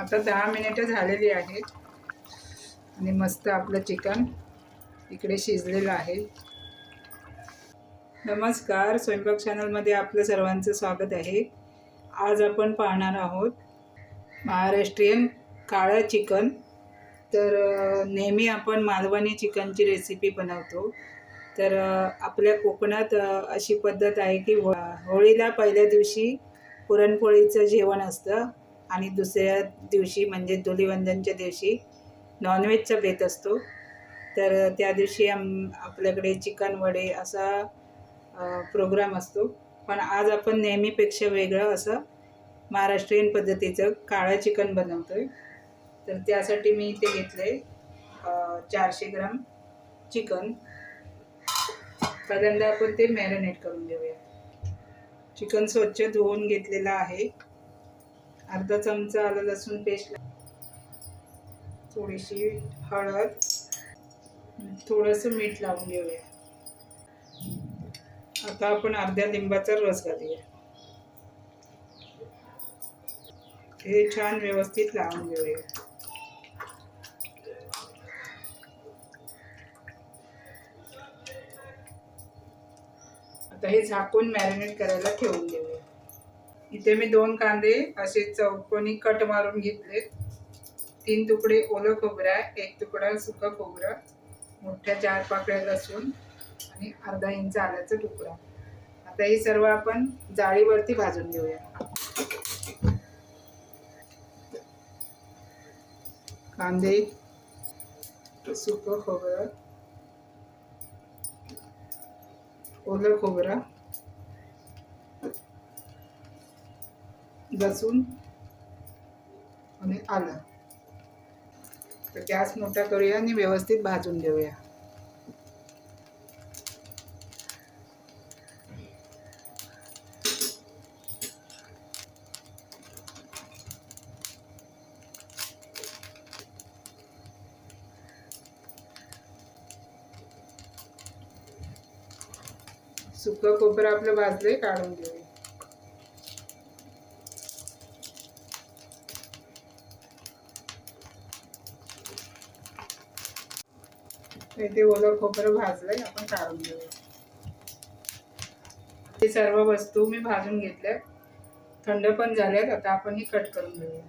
आता 10 मिनिटं झालेली आहेत आणि मस्त आपलं चिकन इकडे शिजलेलं आहे. नमस्कार, स्वयंपाक चॅनलमध्ये आपलं सर्वांचं स्वागत आहे. आज आपण पाहणार आहोत महाराष्ट्रीयन काळं चिकन. तर नेहमी आपण मालवणी चिकनची रेसिपी बनवतो. तर आपल्या कोकणात अशी पद्धत आहे की होळीला पहिल्या दिवशी पुरणपोळीचं जेवण असतं आणि दुसऱ्या दिवशी म्हणजे धुलीवंदनच्या दिवशी नॉनव्हेजचा बेत असतो. तर त्या दिवशी आपल्याकडे चिकन वडे असा प्रोग्राम असतो. पण आज आपण नेहमीपेक्षा वेगळं असं महाराष्ट्रीयन पद्धतीचं काळं चिकन बनवतो आहे. तर त्यासाठी मी इथे घेतलं आहे 400 ग्राम चिकन. पहिल्यांदा आपण ते मॅरिनेट करून घेऊया. चिकन स्वच्छ धुवून घेतलेलं आहे. अर्धा चमचा आलं लसूण पेस्ट, थोडीशी हळद, थोडंसं मीठ लावून घेऊया. आता आपण अर्ध्या लिंबाचा रस घालूया. हे छान व्यवस्थित लावून घेऊया. आता हे झाकून मॅरिनेट करायला ठेवून देऊया. इथे मी 2 कांदे असे चौकोनी कट मारून घेतले. 3 तुकडे ओलं खोबरं, 1 तुकडा सुकं खोबरं, मोठ्या 4 पाकळ्या लसूण आणि अर्धा इंच आल्याचा तुकडा. आता हे सर्व आपण जाळीवरती भाजून घेऊया. कांदे, सुकं खोबरं, ओलं खोबरं, लसूण आणि आलं. तर गॅस मोठा करूया आणि व्यवस्थित भाजून घेऊया. सुकं खोबरं आपलं भाजलंय, काढून घेऊया. इथे ओलं खोबरं भाजलंय, आपण काढून घेऊया. हे सर्व वस्तू मी भाजून घेतल्यात, थंड पण झाल्यात. आता आपण ही कट करून घेऊया.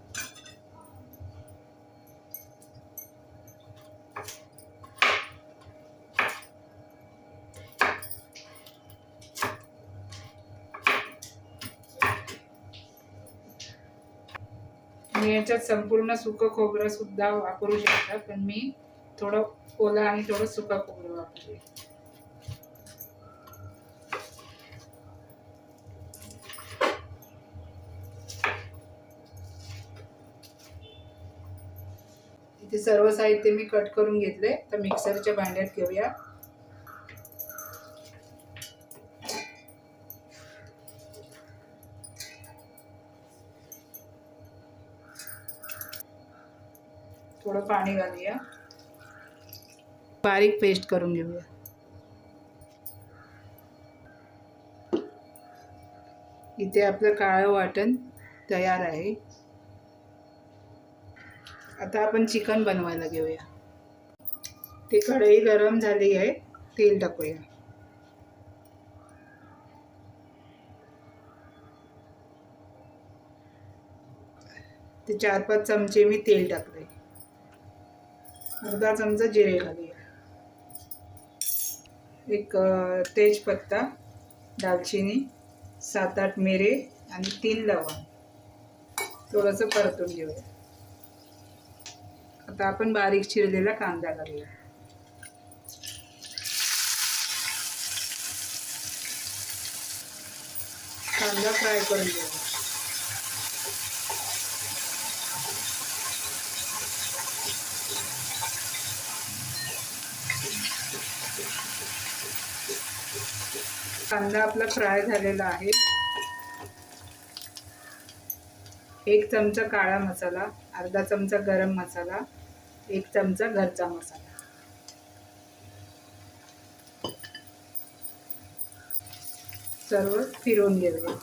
मी याच्यात संपूर्ण सुकं खोबरं सुद्धा वापरू शकता, पण मी थोडं ओलं आणि थोडं सुकं खोबरं वापरते. इथे सर्व साहित्य मी कट करून घेतले. तर मिक्सरच्या भांड्यात घेऊया. थोडं पाणी घालूया. बारीक पेस्ट करून घेऊया. इथे आपलं काळं वाटण तयार आहे. आता आपण चिकन बनवायला घेऊया. ती कढई गरम झाली आहे, तेल टाकूया. ते 4-5 चमचे मी तेल टाकले. अर्धा चमचा जिरे घालूया. एक तेजपत्ता, दालचिनी, 7-8 मिरे आणि 3 लवंग. थोडंसं परतून घेऊया. आता आपण बारीक चिरलेला कांदा घालूया. कांदा फ्राय करून घेऊया. कांदा आपला फ्राय झालेला आहे. 1 चमचा काळा मसाला, अर्धा चमचा गरम मसाला, 1 चमचा घरचा मसाला. सर्व फिरवून घेऊया.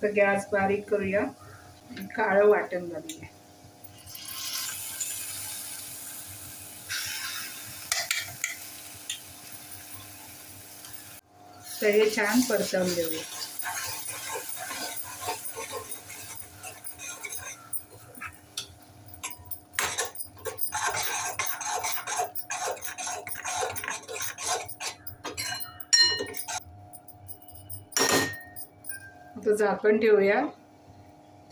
तर गॅस बारीक करूया, काळं वाटण घालूया. तर हे छान परतवून देऊया. आता झाकण ठेवूया.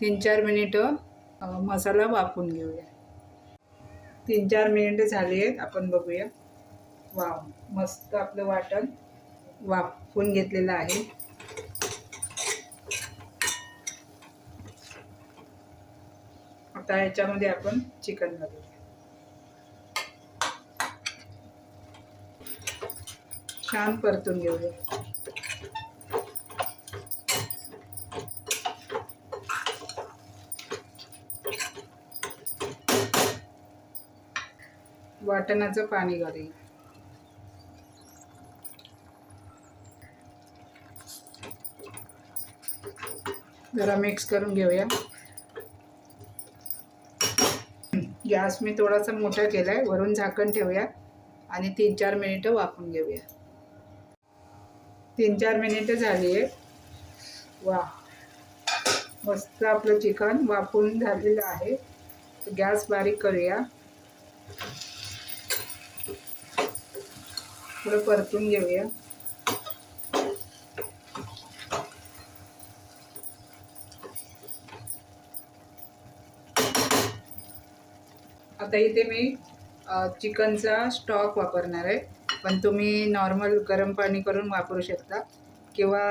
3-4 मिनिटं मसाला वाफवून घेऊया. 3-4 मिनिटं झाली आहेत, आपण बघूया. वाव, मस्त आपलं वाटण वाफवून घेतलेलं आहे. आता याच्यामध्ये आपण चिकन घालूया. छान परतून घेऊया. वाटणाचं पाणी घालूया. जरा मिक्स करून घेऊया. गॅस मी थोडासा मोठा केलाय. वरून झाकण ठेवूया आणि 3-4 मिनिटं वाफवून घेऊया. 3-4 मिनिटं झाली आहे. वा, मस्त आपलं चिकन वाफवून झालेलं आहे. गॅस बारीक करूया. थोडं परतून घेऊया. आता इथे मी चिकनचा स्टॉक वापरणार आहे, पण तुम्ही नॉर्मल गरम पाणी करून वापरू शकता. किंवा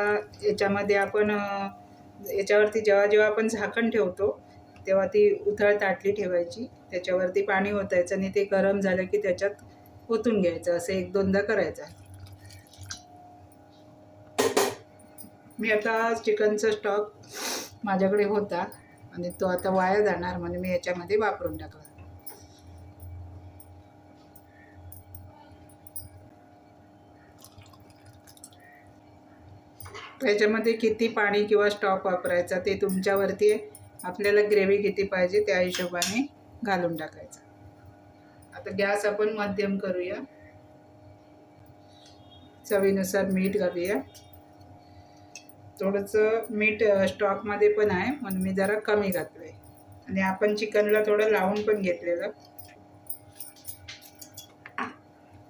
याच्यामध्ये आपण याच्यावरती जेव्हा आपण झाकण ठेवतो तेव्हा ती उथळ ताटली ठेवायची, त्याच्यावरती पाणी ओतायचं आणि ते गरम झालं की त्याच्यात ओतून घ्यायचं. असं 1-2दा करायचं. मी आता चिकनचा स्टॉक माझ्याकडे होता आणि तो आता वाया जाणार म्हणून मी याच्यामध्ये वापरून टाकला. त्याच्यामध्ये किती पाणी किंवा स्टॉक वापरायचा ते तुमच्यावरती आहे. आपल्याला ग्रेव्ही किती पाहिजे त्या हिशोबाने घालून टाकायचं. आता गॅस आपण मध्यम करूया. चवीनुसार मीठ घालूया. थोडंसं मीठ स्टॉकमध्ये पण आहे म्हणून मी जरा कमी घातलं आहे. आणि आपण चिकनला थोडं लावून पण घेतलेलं.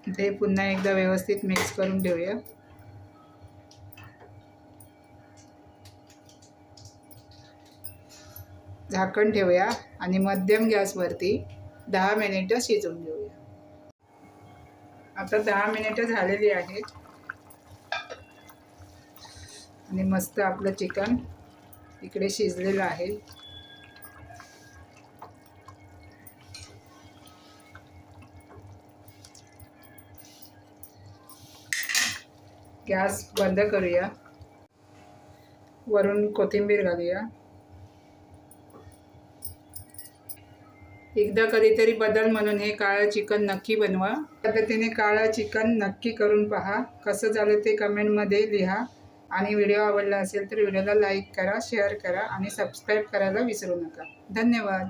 ते पुन्हा एकदा व्यवस्थित मिक्स करून ठेवूया. झाकण ठेवूया आणि मध्यम गॅसवरती 10 मिनिटं शिजवून घेऊया. आता 10 मिनिटं झालेली आहेत आणि मस्त आपलं चिकन इकडे शिजलेलं आहे. गॅस बंद करूया. वरून कोथिंबीर घालूया. एकदा कधीतरी बदल म्हणून हे काळं चिकन नक्की बनवा. पद्धतीने काळं चिकन नक्की करून पहा. कसं झालं ते कमेंटमध्ये लिहा. आणि व्हिडिओ आवडला असेल तर व्हिडिओला लाईक करा, शेअर करा आणि सबस्क्राईब करायला विसरू नका. धन्यवाद.